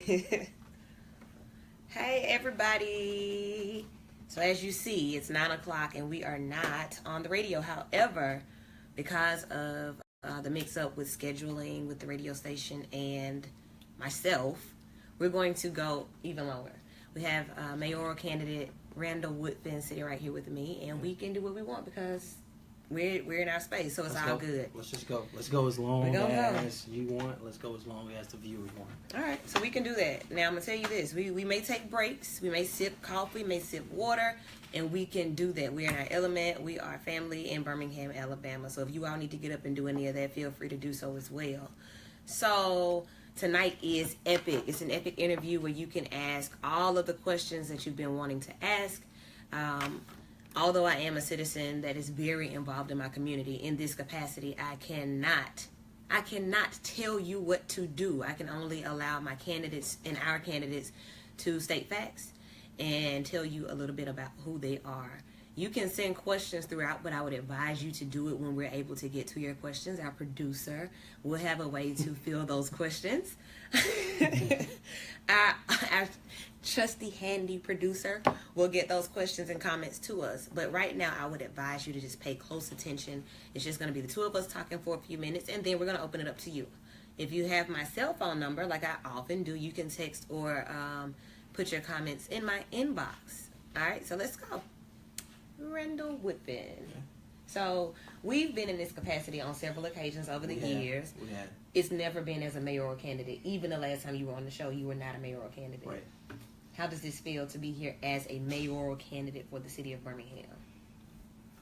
Hey everybody. So as you see, it's 9 o'clock and we are not on the radio. However, because of the mix up with scheduling with the radio station and myself, we're going to go even longer. We have mayoral candidate Randall Woodfin sitting right here with me, and we can do what we want because we're in our space, so it's all good. Let's just go. Let's go as long as you want. Let's go as long as the viewers want. All right, so we can do that. Now, I'm going to tell you this. We may take breaks. We may sip coffee, may sip water, and we can do that. We're in our element. We are family in Birmingham, Alabama. So if you all need to get up and do any of that, feel free to do so as well. So tonight is epic. It's an epic interview where you can ask all of the questions that you've been wanting to ask. Although I am a citizen that is very involved in my community in this capacity, I cannot tell you what to do. I can only allow my candidates and our candidates to state facts and tell you a little bit about who they are. You can send questions throughout, but I would advise you to do it when we're able to get to your questions. Our producer will have a way to fill those questions. our trusty, handy producer will get those questions and comments to us. But right now, I would advise you to just pay close attention. It's just going to be the two of us talking for a few minutes, and then we're going to open it up to you. If you have my cell phone number, like I often do, you can text or put your comments in my inbox. All right, so let's go. Randall Woodfin. So we've been in this capacity on several occasions over the years. We have. It's never been as a mayoral candidate. Even the last time you were on the show, you were not a mayoral candidate. Right. How does this feel to be here as a mayoral candidate for the city of Birmingham?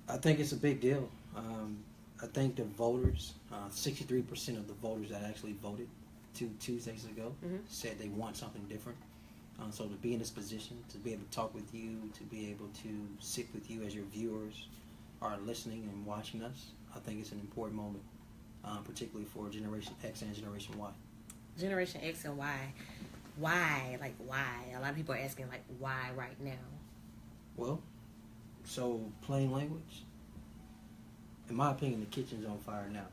I think it's a big deal. I think the voters, 63% of the voters that actually voted 2 Tuesdays ago said they want something different. So to be in this position, to be able to talk with you, to be able to sit with you as your viewers are listening and watching us, I think it's an important moment, particularly for Generation X and Generation Y. Generation X and Y. Why? Like, why? A lot of people are asking, like, why right now? Well, so plain language, in my opinion, the kitchen's on fire now.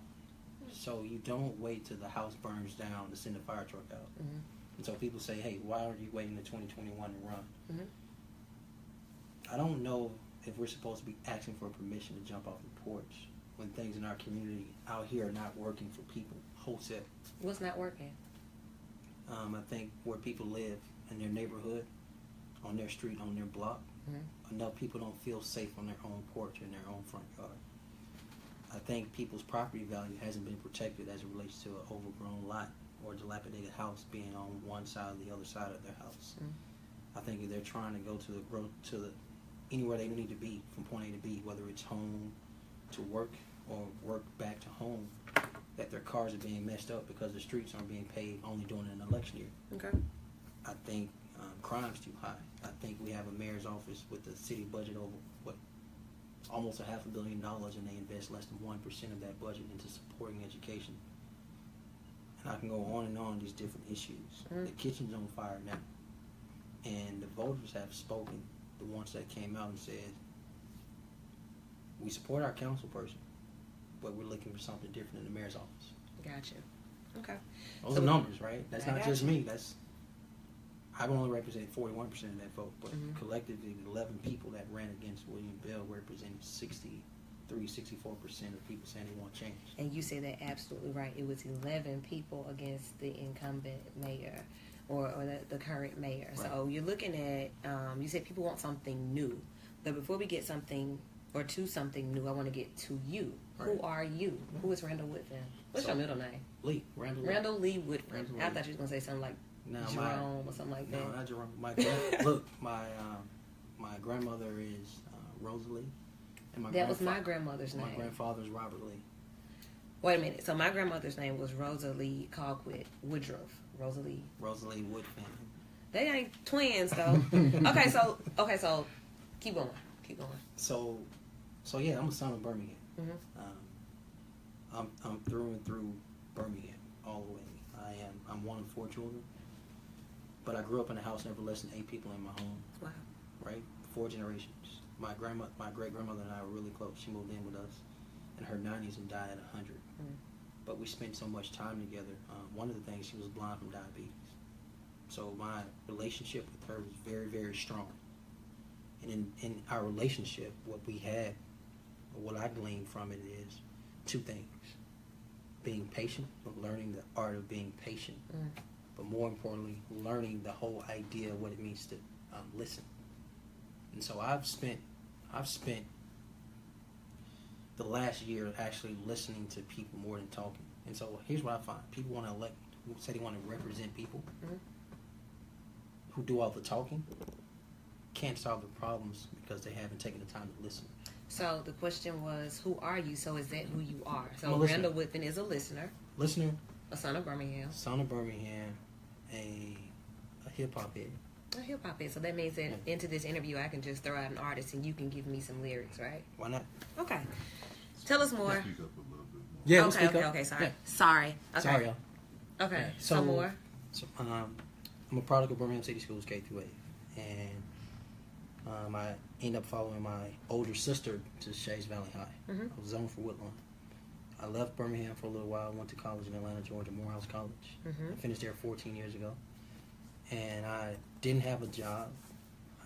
So you don't wait till the house burns down to send a fire truck out. Mm-hmm. And so people say, hey, why aren't you waiting to 2021 to run? Mm-hmm. I don't know if we're supposed to be asking for permission to jump off the porch when things in our community out here are not working for people wholesale. What's not working? I think where people live in their neighborhood, on their street, on their block, enough people don't feel safe on their own porch in their own front yard. I think people's property value hasn't been protected as it relates to an overgrown lot or a dilapidated house being on one side or the other side of their house. I think if they're trying to go to the anywhere they need to be from point A to B, whether it's home to work or work back to home, that their cars are being messed up because the streets aren't being paved only during an election year. Okay. I think crime's too high. I think we have a mayor's office with the city budget over almost $500 million, and they invest less than 1% of that budget into supporting education. And I can go on and on these different issues. The kitchen's on fire now, and the voters have spoken. The ones that came out and said, we support our council person, but we're looking for something different in the mayor's office. Gotcha. Okay. Those are numbers, right? That's not just me. I can only represent 41% of that vote, but collectively, 11 people that ran against William Bell represented 64% of people saying they want change. And you say that absolutely right. It was 11 people against the incumbent mayor or the current mayor. Right. So you're looking at, you said people want something new. But before we get something or to something new, I want to get to you. Right. Who are you? Who is Randall Woodfin? What's your middle name? Lee. Randall Lee Woodfin. I thought you were going to say something like Jerome or something like that. No, not Jerome. My grandmother is Rosalie. And that was my grandmother's name. My grandfather's Robert Lee. Wait a minute. So my grandmother's name was Rosalie Colquitt Woodruff. Rosalie Woodfin. They ain't twins though. Okay, so keep going. So yeah, I'm a son of Birmingham. I'm through and through Birmingham all the way. I'm one of 4 children, but I grew up in a house never less than 8 people in my home. Wow. Right, 4 generations. My great grandmother and I were really close. She moved in with us in her 90s and died at 100. But we spent so much time together. One of the things, she was blind from diabetes. So my relationship with her was very, very strong. And in our relationship, what we had, or what I gleaned from it is two things. Being patient, learning the art of being patient. But more importantly, learning the whole idea of what it means to listen. And so I've spent the last year actually listening to people more than talking. And so here's what I find. People want to elect, who say they want to represent people, who do all the talking, can't solve the problems because they haven't taken the time to listen. So the question was, who are you? So is that who you are? I'm So a listener. Randall Woodfin is a listener. Listener, A son of Birmingham. son of Birmingham, a hip-hop head. A hip-hop is. So that means that into this interview, I can just throw out an artist and you can give me some lyrics, right? Why not? Okay. Tell us more. Speak up a little bit more. Yeah, Okay, sorry. Yeah. Sorry. Okay. Sorry, y'all. Okay, Yeah, some more. So, I'm a product of Birmingham City Schools K through 8, and I ended up following my older sister to Shays Valley High. I was zoned for Woodlawn. I left Birmingham for a little while. Went to college in Atlanta, Georgia, Morehouse College. I finished there 14 years ago, and I didn't have a job.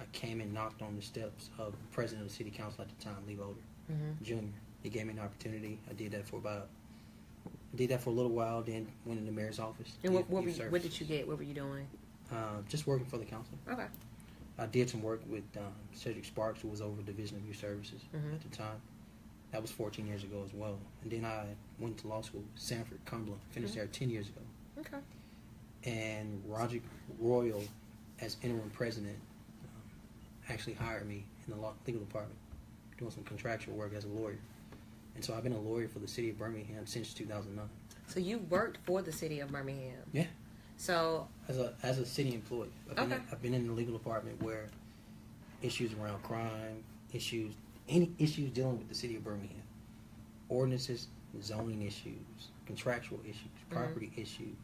I came and knocked on the steps of the president of the city council at the time, Lee Older, Jr. He gave me an opportunity. I did that for a little while. Then went in the mayor's office. And what did you get? What were you doing? Just working for the council. Okay. I did some work with Cedric Sparks, who was over Division of Youth Services at the time. That was 14 years ago as well. And then I went to law school, Sanford, Cumberland, finished there 10 years ago. Okay. And Roger Royal, as interim president, actually hired me in the legal department, doing some contractual work as a lawyer. And so I've been a lawyer for the city of Birmingham since 2009. So you worked for the city of Birmingham. Yeah. So as a city employee, I've been in the legal department where issues around crime, any issues dealing with the city of Birmingham, ordinances, zoning issues, contractual issues, property issues,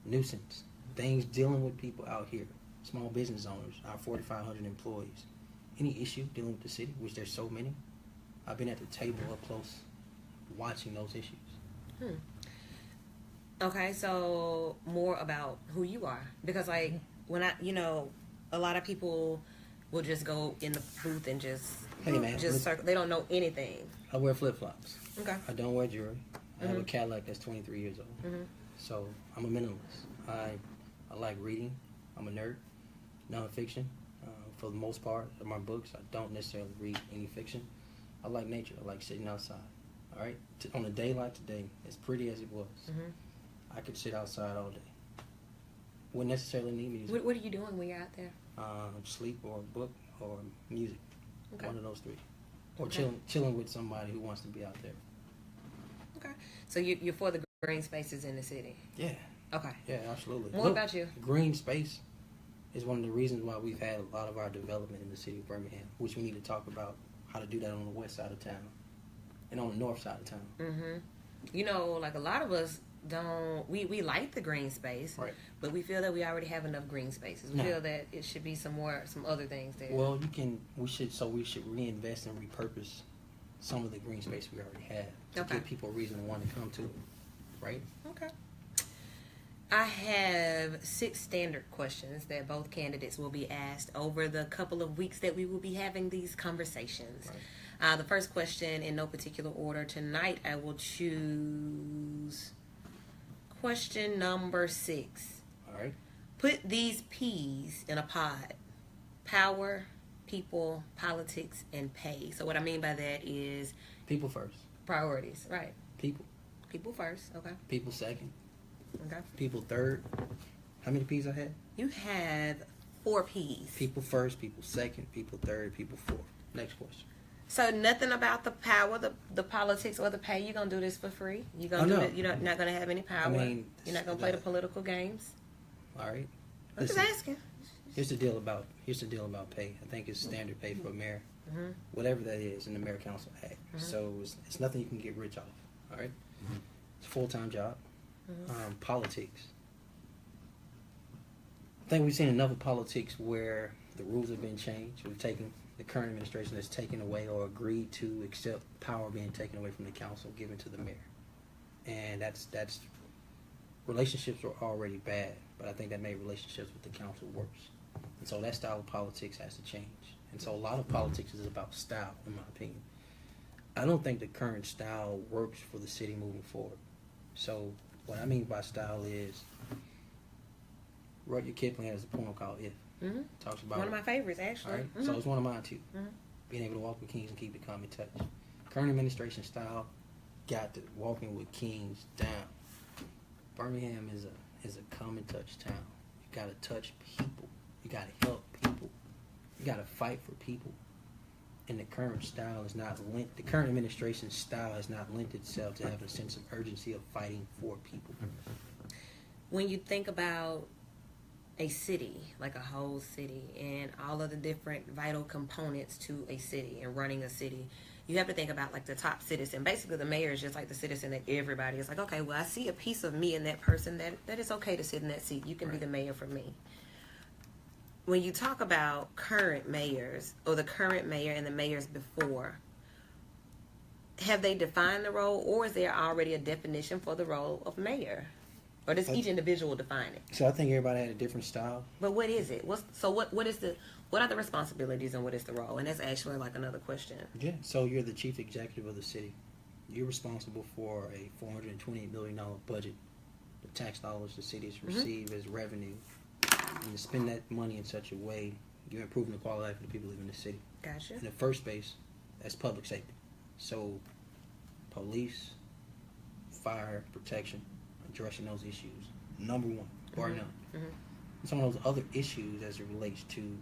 nuisance, things dealing with people out here, small business owners, our 4,500 employees, any issue dealing with the city, which there's so many, I've been at the table up close watching those issues. Okay, so more about who you are. Because, like, when a lot of people will just go in the booth and just, Hey, man, circle. They don't know anything. I wear flip-flops. Okay. I don't wear jewelry. I have a Cadillac that's 23 years old. So I'm a minimalist. I like reading. I'm a nerd. Nonfiction. For the most part of my books, I don't necessarily read any fiction. I like nature. I like sitting outside. All right? On a day like today, as pretty as it was, I could sit outside all day. Wouldn't necessarily need music. What are you doing when you're out there? Sleep or a book or music. Okay. One of those three. Or Okay. chilling with somebody who wants to be out there. Okay. So you're for the green spaces in the city? Yeah. Okay. Yeah, absolutely. What about you? Green space is one of the reasons why we've had a lot of our development in the city of Birmingham, which we need to talk about how to do that on the west side of town and on the north side of town. Like a lot of us don't, we like the green space, Right. but we feel that we already have enough green spaces. We No. feel that it should be some other things there. Well, we should reinvest and repurpose some of the green space we already have to Okay. give people a reason to want to come to it, right? Okay. I have 6 standard questions that both candidates will be asked over the couple of weeks that we will be having these conversations. Right. The first question, in no particular order, tonight I will choose question number 6. All right. Put these P's in a pod: power, people, politics, and pay. So what I mean by that is People first. priorities, right? People. People first, okay. People second. Okay. People third. How many P's I had? You have 4 P's. People first, people second, people third, people fourth. Next question. So nothing about the power, the politics, or the pay. You're gonna do this for free. You're gonna Oh, do no. it. You're not gonna have any power. I mean, you're not gonna play the political games. All right. I'm just Listen, asking. here's the deal about pay. I think it's standard pay for a mayor, whatever that is in the Mayor Council Act. So it's nothing you can get rich off. All right. It's a full-time job. Politics. I think we've seen enough of politics where the rules have been changed. We've taken the current administration has taken away or agreed to accept power being taken away from the council, given to the mayor, and that's relationships were already bad, but I think that made relationships with the council worse. And so that style of politics has to change. And so a lot of politics is about style, in my opinion. I don't think the current style works for the city moving forward. So what I mean by style is, Rudyard Kipling has a poem called If. Mm-hmm. Talks about one of my favorites, actually. Right? Mm-hmm. So it's one of mine too. Mm-hmm. Being able to walk with kings and keep it calm and touch. Current administration style got to walking with kings down. Birmingham is a come and touch town. You gotta touch people. You gotta help people. You gotta fight for people. And the current style is not lent. The current administration style has not lent itself to have a sense of urgency of fighting for people. When you think about a city, like a whole city, and all of the different vital components to a city and running a city, you have to think about like the top citizen. Basically, the mayor is just like the citizen that everybody is like, okay, well, I see a piece of me in that person that is okay to sit in that seat. You can be the mayor for me. When you talk about current mayors or the current mayor and the mayors before, have they defined the role, or is there already a definition for the role of mayor? Or does each individual define it? So I think everybody had a different style. But what is it? What are the responsibilities and what is the role? And that's actually like another question. Yeah. So you're the chief executive of the city. You're responsible for a $428 million budget, the tax dollars the cities receive as revenue. And to spend that money in such a way, you're improving the quality of life of the people living in the city. Gotcha. In the first place, that's public safety. So police, fire, protection, addressing those issues. Number one, bar none. Mm-hmm. Some of those other issues as it relates to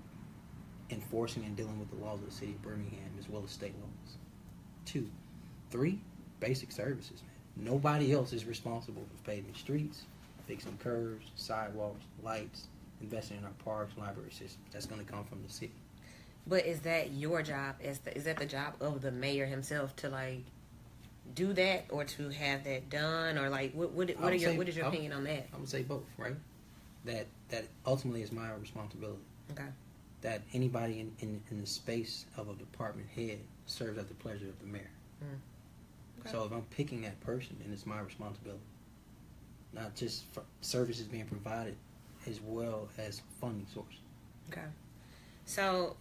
enforcing and dealing with the laws of the city of Birmingham as well as state laws. 2, 3, basic services, man. Nobody else is responsible for paving streets, fixing curbs, sidewalks, lights, investing in our parks, library systems. That's going to come from the city. But is that your job? Is that the job of the mayor himself to like do that, or to have that done, or like what is your opinion on that? I would say both, right? That ultimately is my responsibility. Okay. That anybody in the space of a department head serves at the pleasure of the mayor. Okay. So if I'm picking that person, then it's my responsibility. Not just for services being provided, as well as funding source. Okay. So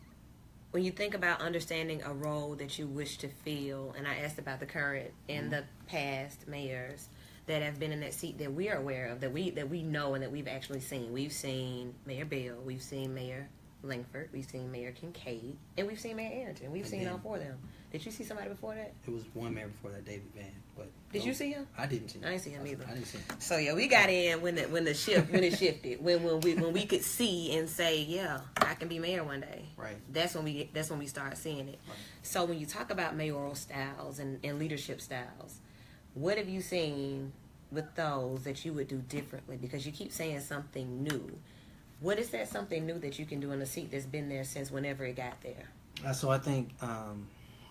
when you think about understanding a role that you wish to fill, and I asked about the current and the past mayors that have been in that seat that we are aware of, that we know and that we've actually seen. We've seen Mayor Bell, we've seen Mayor Langford, we've seen Mayor Kincaid, and we've seen Mayor Arrington. We've seen all 4 of them. Did you see somebody before that? It was one mayor before that, David Van. But did you see him? I didn't see him. I didn't see him either. I didn't see him. So yeah, we got in when it shifted. When we could see and say, yeah, I can be mayor one day. Right. That's when we start seeing it. Right. So when you talk about mayoral styles and leadership styles, what have you seen with those that you would do differently? Because you keep saying something new. What is that something new that you can do in a seat that's been there since whenever it got there? So I think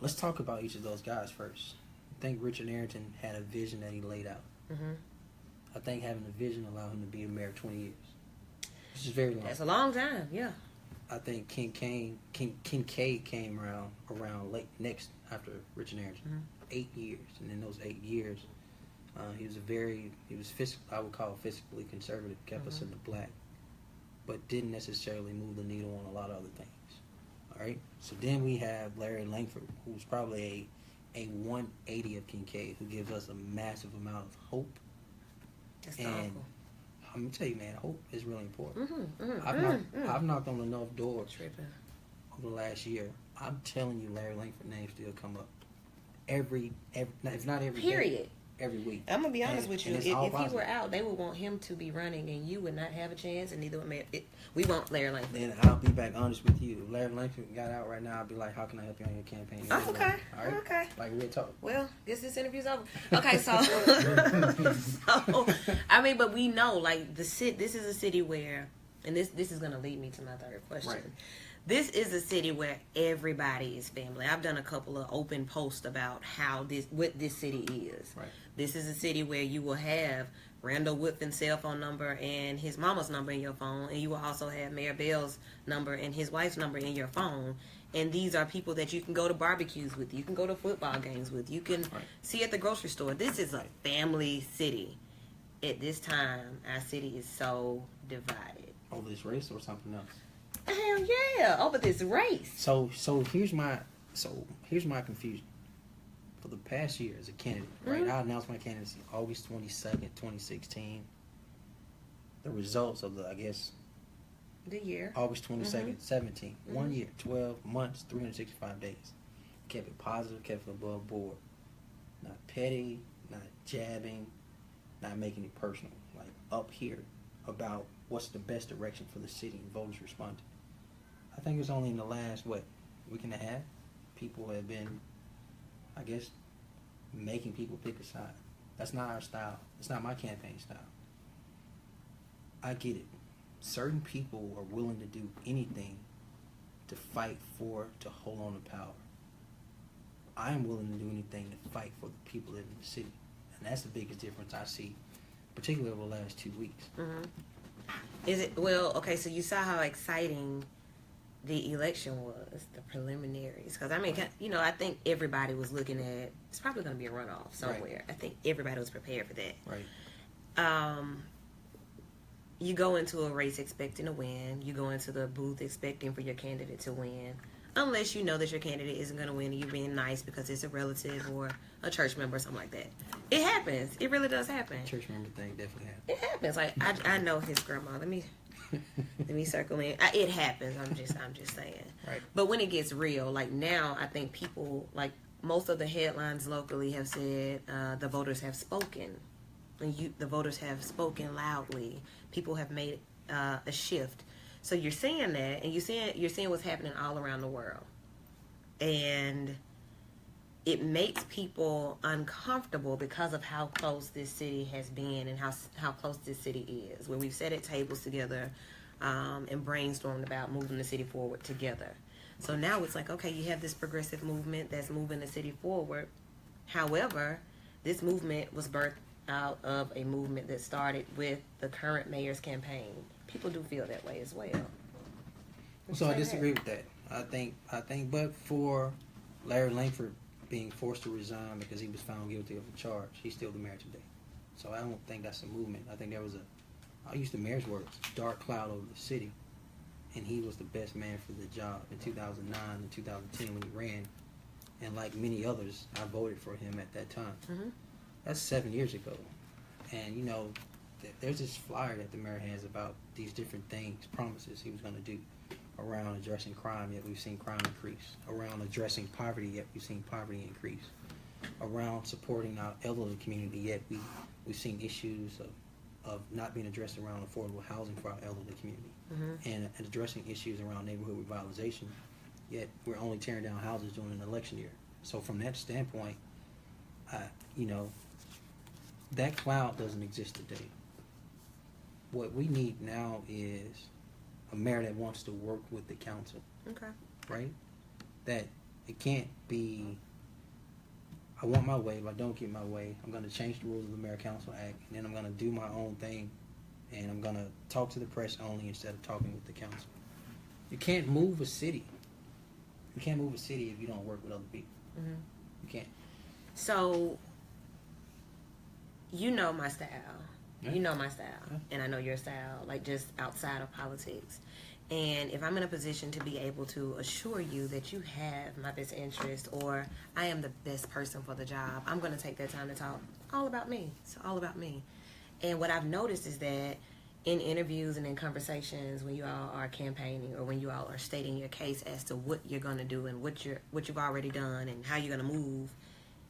let's talk about each of those guys first. I think Richard Arrington had a vision that he laid out. Mm-hmm. I think having a vision allowed him to be a mayor 20 years. Which is very long. That's a long time, yeah. I think Kincaid came around late next after Richard Arrington. Mm-hmm. 8 years, and in those 8 years, he was I would call fiscally conservative, kept us in the black, but didn't necessarily move the needle on a lot of other things. All right. So then we have Larry Langford, who's probably a 180 of Kincaid, who gives us a massive amount of hope. That's and powerful. I'm gonna tell you, man, hope is really important. Mm-hmm. I've knocked on enough doors Tripping. over the last year. I'm telling you, Larry Langford names still come up every if not every Period. day, every week. I'm gonna be honest with you. If he positive. were out, they would want him to be running, and you would not have a chance. And neither would Mayor. We want Larry Langford. Then I'll be back honest with you. If Larry Langford got out right now, I'll be like, "How can I help you on your campaign?" Oh, okay. All right. Okay. Like real talk. Well, guess this interview's over. Okay, so, I mean, but we know, like, this is a city where, and this is going to lead me to my third question. Right. This is a city where everybody is family. I've done a couple of open posts about what this city is. Right. This is a city where you will have Randall Woodfin's cell phone number and his mama's number in your phone, and you will also have Mayor Bell's number and his wife's number in your phone. And these are people that you can go to barbecues with, you can go to football games with, you can see at the grocery store. This is a family city. at this time, our city is so divided. Over this race or something else? Hell yeah, over this race. So here's my confusion. For the past year as a candidate, right? I announced my candidacy August 22nd, 2016. The results of the the year August 22nd, 17. 1 year, 12 months, 365 days. Kept it positive, kept it above board. Not petty, not jabbing, not making it personal. Like up here about what's the best direction for the city, and voters responded. I think it was only in the last, week and a half, people have been, making people pick a side. That's not our style. It's not my campaign style. I get it. Certain people are willing to do anything to fight to hold on to power. I am willing to do anything to fight for the people living in the city. And that's the biggest difference I see, particularly over the last 2 weeks. Is it, well, okay, so you saw how exciting the election was, the preliminaries. Because, I think everybody was looking at, it's probably going to be a runoff somewhere. Right. I think everybody was prepared for that. Right. You go into a race expecting to win. You go into the booth expecting for your candidate to win. Unless you know that your candidate isn't going to win and you're being nice because it's a relative or a church member or something like that. It happens. It really does happen. Church member thing definitely happens. It happens. Like, I know his grandma. Let me circle in. It happens. I'm just saying. Right. But when it gets real, like now, I think people, like most of the headlines locally have said the voters have spoken. And the voters have spoken loudly. People have made a shift. So you're seeing that, and you're seeing what's happening all around the world, and it makes people uncomfortable because of how close this city has been and how close this city is. Where we've sat at tables together and brainstormed about moving the city forward together. So now it's like, okay, you have this progressive movement that's moving the city forward. However, this movement was birthed out of a movement that started with the current mayor's campaign. People do feel that way as well. So I disagree with that. I think, but for Larry Langford being forced to resign because he was found guilty of a charge, he's still the mayor today. So I don't think that's a movement. I think there was I'll use the mayor's words, dark cloud over the city, and he was the best man for the job in 2009 and 2010 when he ran. And like many others, I voted for him at that time. Mm-hmm. That's 7 years ago. And, there's this flyer that the mayor has about these different things, promises he was going to do around addressing crime, yet we've seen crime increase. Around addressing poverty, yet we've seen poverty increase. Around supporting our elderly community, yet we've seen issues of not being addressed around affordable housing for our elderly community. Mm-hmm. And addressing issues around neighborhood revitalization, yet we're only tearing down houses during an election year. So from that standpoint, that cloud doesn't exist today. What we need now is a mayor that wants to work with the council. Okay. Right? That it can't be, I want my way, if I don't get my way, I'm going to change the rules of the Mayor Council Act, and then I'm going to do my own thing, and I'm going to talk to the press only instead of talking with the council. You can't move a city. You can't move a city if you don't work with other people. Mm-hmm. You can't. So, you know my style. Yeah. You know my style. Yeah. And I know your style, like just outside of politics. And if I'm in a position to be able to assure you that you have my best interest or I am the best person for the job, I'm going to take that time to talk all about me. It's all about me. And what I've noticed is that in interviews and in conversations when you all are campaigning or when you all are stating your case as to what you're going to do and what you've already done and how you're going to move,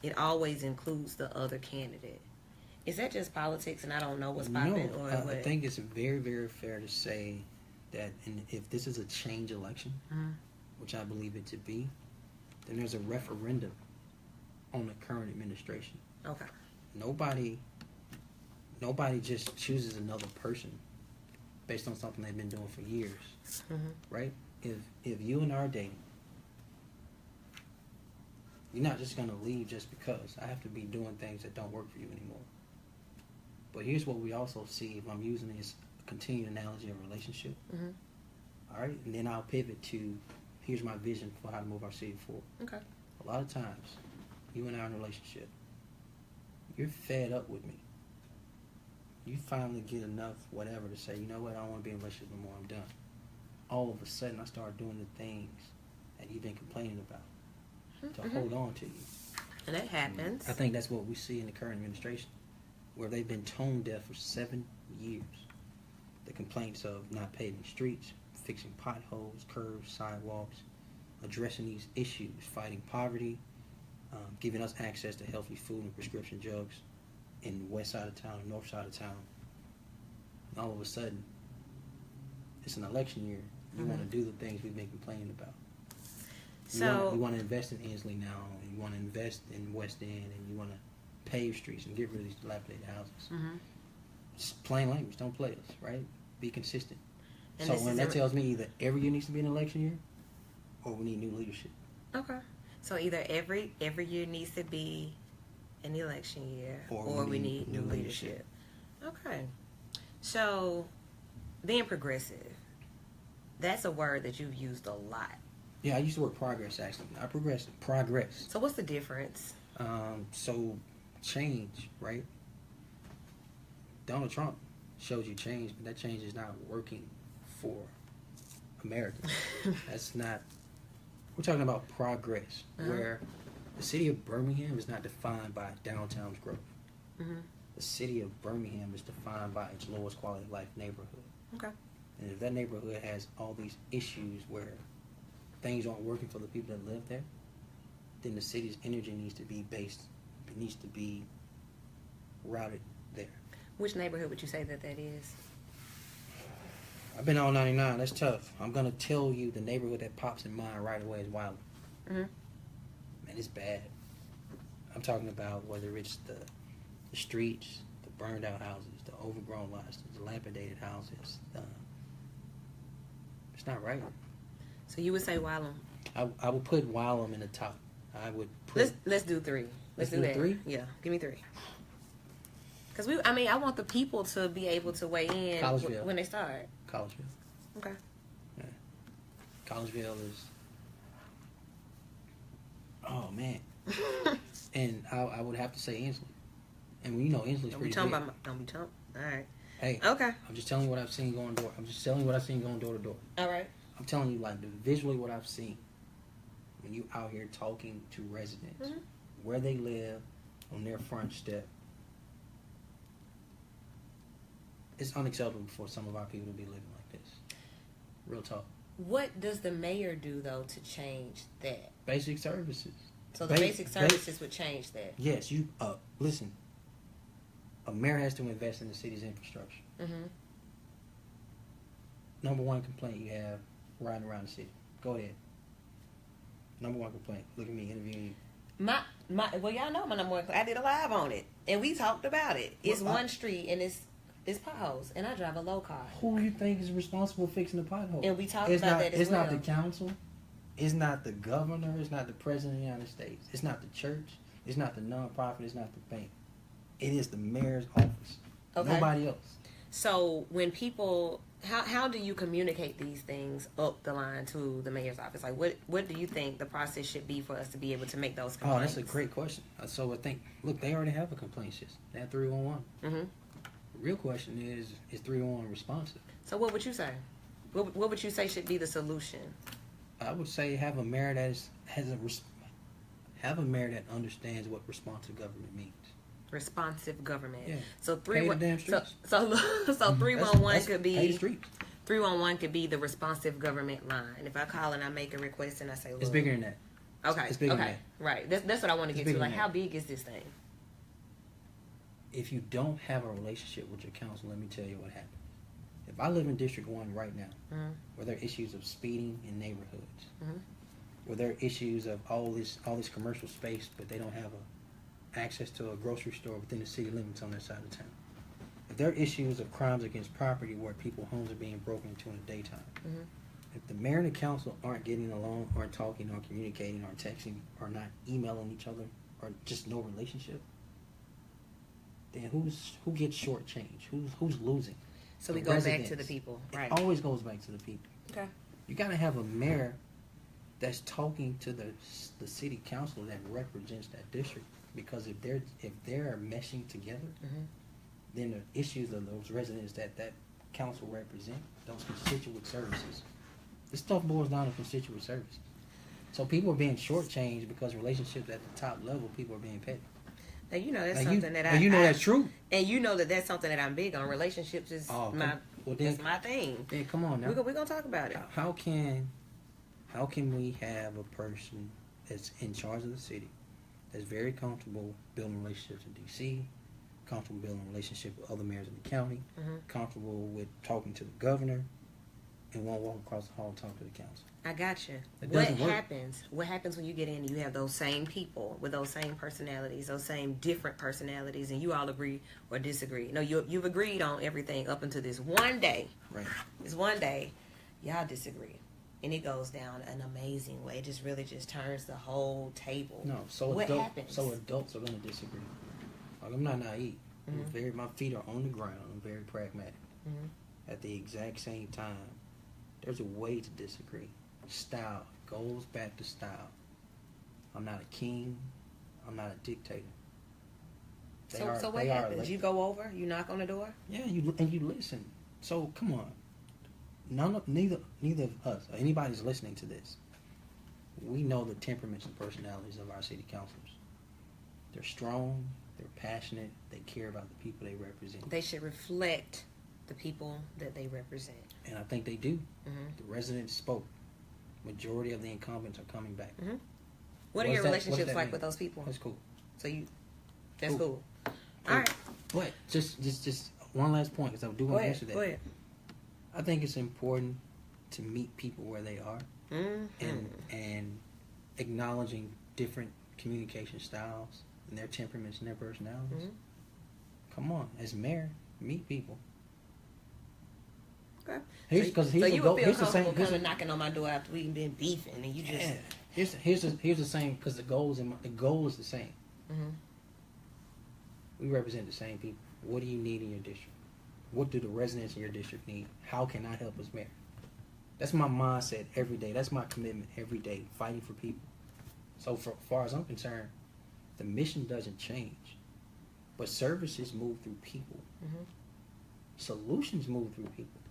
it always includes the other candidate. Is that just politics and I don't know what's popping? No, I think it's very, very fair to say that if this is a change election, mm-hmm. which I believe it to be, then there's a referendum on the current administration. Okay. Nobody just chooses another person based on something they've been doing for years, mm-hmm. right? If you and I are dating, you're not just going to leave just because. I have to be doing things that don't work for you anymore. But here's what we also see, if I'm using this continued analogy of relationship, mm-hmm. all right? And then I'll pivot to, here's my vision for how to move our city forward. Okay. A lot of times, you and I are in a relationship, you're fed up with me. you finally get enough whatever to say, you know what, I don't want to be in a relationship no more, I'm done. All of a sudden, I start doing the things that you've been complaining about to hold on to you. And that happens. I think that's what we see in the current administration, where they've been tone deaf for 7 years. The complaints of not paving streets, fixing potholes, curbs, sidewalks, addressing these issues, fighting poverty, giving us access to healthy food and prescription drugs in the west side of town and north side of town. And all of a sudden, it's an election year. You want to do the things we've been complaining about. You want to invest in Inslee now, and you want to invest in West End, and you want to pave streets and get rid of these dilapidated houses. It's plain language. Don't play us, right? Be consistent. And so when that tells me either every year needs to be an election year, or we need new leadership. Okay. So either every year needs to be an election year, or we need new leadership. Okay. So being progressive, that's a word that you've used a lot. Yeah, I used the word progress, actually. Not progressive, progress. So what's the difference? So change, right? Donald Trump shows you change, but that change is not working for Americans. That's not... We're talking about progress, where the city of Birmingham is not defined by downtown's growth. The city of Birmingham is defined by its lowest quality of life neighborhood. Okay. And if that neighborhood has all these issues where things aren't working for the people that live there, then the city's energy needs to be routed there. Which neighborhood would you say that is? I've been on 99. That's tough. I'm going to tell you the neighborhood that pops in mind right away is Wyland. Man, it's bad. I'm talking about whether it's the streets, the burned out houses, the overgrown lots, the dilapidated houses. It's not right. So you would say Wyland? I would put Wyland in the top. I would put... Let's do 3. Let's do that. 3? Yeah, give me 3. Because I want the people to be able to weigh in when they start. Collegeville. Okay. Yeah. Collegeville is... Oh, man. And I would have to say Inslee. And you know Inslee's pretty big. Don't be talking. All right. Hey. Okay. I'm just telling you what I've seen going door. I'm just telling you what I've seen going door to door. All right. I'm telling you, like, visually what I've seen when you out here talking to residents, where they live, on their front step. It's unacceptable for some of our people to be living like this. Real talk. What does the mayor do, though, to change that? Basic services. So the basic services would change that? Yes. Listen. A mayor has to invest in the city's infrastructure. Number one complaint you have riding around the city. Go ahead. Number one complaint. Look at me interviewing you. Well, y'all know my number one. I did a live on it, and we talked about it. It's one street, and it's potholes, and I drive a low car. Who you think is responsible for fixing the potholes? And we talked about that as well. It's not the council. It's not the governor. It's not the president of the United States. It's not the church. It's not the nonprofit. It's not the bank. It is the mayor's office. Okay. Nobody else. So when people... How do you communicate these things up the line to the mayor's office? Like, what do you think the process should be for us to be able to make those complaints? Oh, that's a great question. So I think, look, they already have a complaint system. They have 311. The real question is 311 responsive? So what would you say? What would you say should be the solution? I would say have a mayor that have a mayor that understands what responsive government means. Responsive government. Yeah. So 311 could be 311 could be the responsive government line. If I call and I make a request and I say, look, it's bigger than that. Okay. It's bigger than that. Right. That's what I want to get to. Like, how big is this thing? If you don't have a relationship with your council, let me tell you what happens. If I live in District 1 right now, where there are issues of speeding in neighborhoods, where there are issues of all this commercial space, but they don't have access to a grocery store within the city limits on their side of town. If there are issues of crimes against property where people's homes are being broken into in the daytime, if the mayor and the council aren't getting along, aren't talking, aren't communicating, aren't texting, or not emailing each other, or just no relationship, then who gets shortchanged? Who's losing? So we go back to the people. Right. It always goes back to the people. Okay. You got to have a mayor that's talking to the city council that represents that district. Because if they're meshing together, then the issues of those residents that council represent, those constituent services. This stuff boils down to constituent services. So people are being shortchanged because relationships at the top level, people are being petty. Now you know that's Now something that's true. And you know that that's something that I'm big on. Relationships is that's my thing. Then come on now. We're gonna talk about it. How can we have a person that's in charge of the city that's very comfortable building relationships in D.C., comfortable building relationships with other mayors of the county, comfortable with talking to the governor, and won't walk across the hall and talk to the council? I got you. It What doesn't work. happens? What happens when you get in and you have those same people with those same personalities, those same different personalities, and you all agree or disagree? No, you've agreed on everything up until this one day. Right. This one day, y'all disagree, and it goes down an amazing way. It just really just turns the whole table. No. So what happens? So adults are going to disagree. Like, I'm not naive. My feet are on the ground. I'm very pragmatic. At the exact same time, there's a way to disagree. Style goes back to style. I'm not a king. I'm not a dictator. So what happens? You go over, you knock on the door? Yeah, you listen. So come on. Neither of us or anybody's listening to this. We know the temperaments and personalities of our city councilors. They're strong. They're passionate. They care about the people they represent. They should reflect the people that they represent. And I think they do. The residents spoke. Majority of the incumbents are coming back. What are your relationships like with those people? That's cool. So that's cool. All right. But just one last point, because I do want to answer that. Go ahead. I think it's important to meet people where they are, and acknowledging different communication styles and their temperaments and their personalities. Come on, as mayor, meet people. Okay. Here's the same. Kind of knocking on my door after we've been beefing, and you just here's the same, because the goal is the same. We represent the same people. What do you need in your district? What do the residents in your district need? How can I help as mayor? That's my mindset every day. That's my commitment every day, fighting for people. So for far as I'm concerned, the mission doesn't change, but services move through people. Solutions move through people.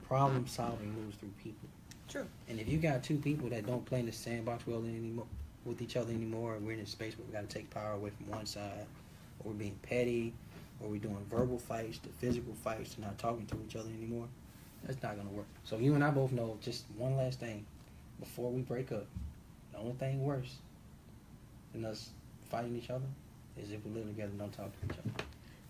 Problem solving moves through people. True. And if you got two people that don't play in the sandbox well anymore with each other anymore, and we're in a space where we got to take power away from one side, or we're being petty, or we're doing verbal fights to physical fights to not talking to each other anymore, that's not going to work. So you and I both know, just one last thing before we break up, the only thing worse than us fighting each other is if we live together and don't talk to each other.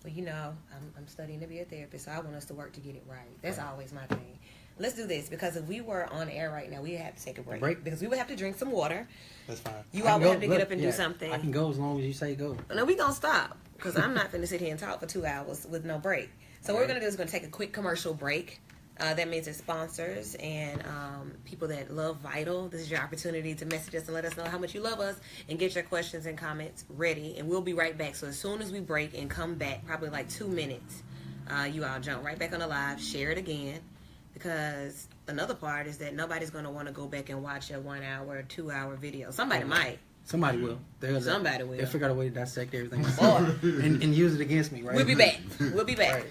Well, you know, I'm studying to be a therapist, so I want us to work to get it right. That's always my thing. Let's do this, because if we were on air right now, we'd have to take a break. Because we would have to drink some water. That's fine. You all would have to get up and do something. I can go as long as you say go. No, we going to stop, because I'm not going to sit here and talk for 2 hours with no break. So what we're going to do is going to take a quick commercial break. That means it's sponsors and people that love Vital. This is your opportunity to message us and let us know how much you love us and get your questions and comments ready. And we'll be right back. So as soon as we break and come back, probably like 2 minutes, you all jump right back on the live, share it again. Because another part is that nobody's going to want to go back and watch a 1 hour, 2 hour video. Somebody might. Somebody will. Somebody will. They'll figure out a way to dissect everything and use it against me, right? We'll be back. We'll be back. Right.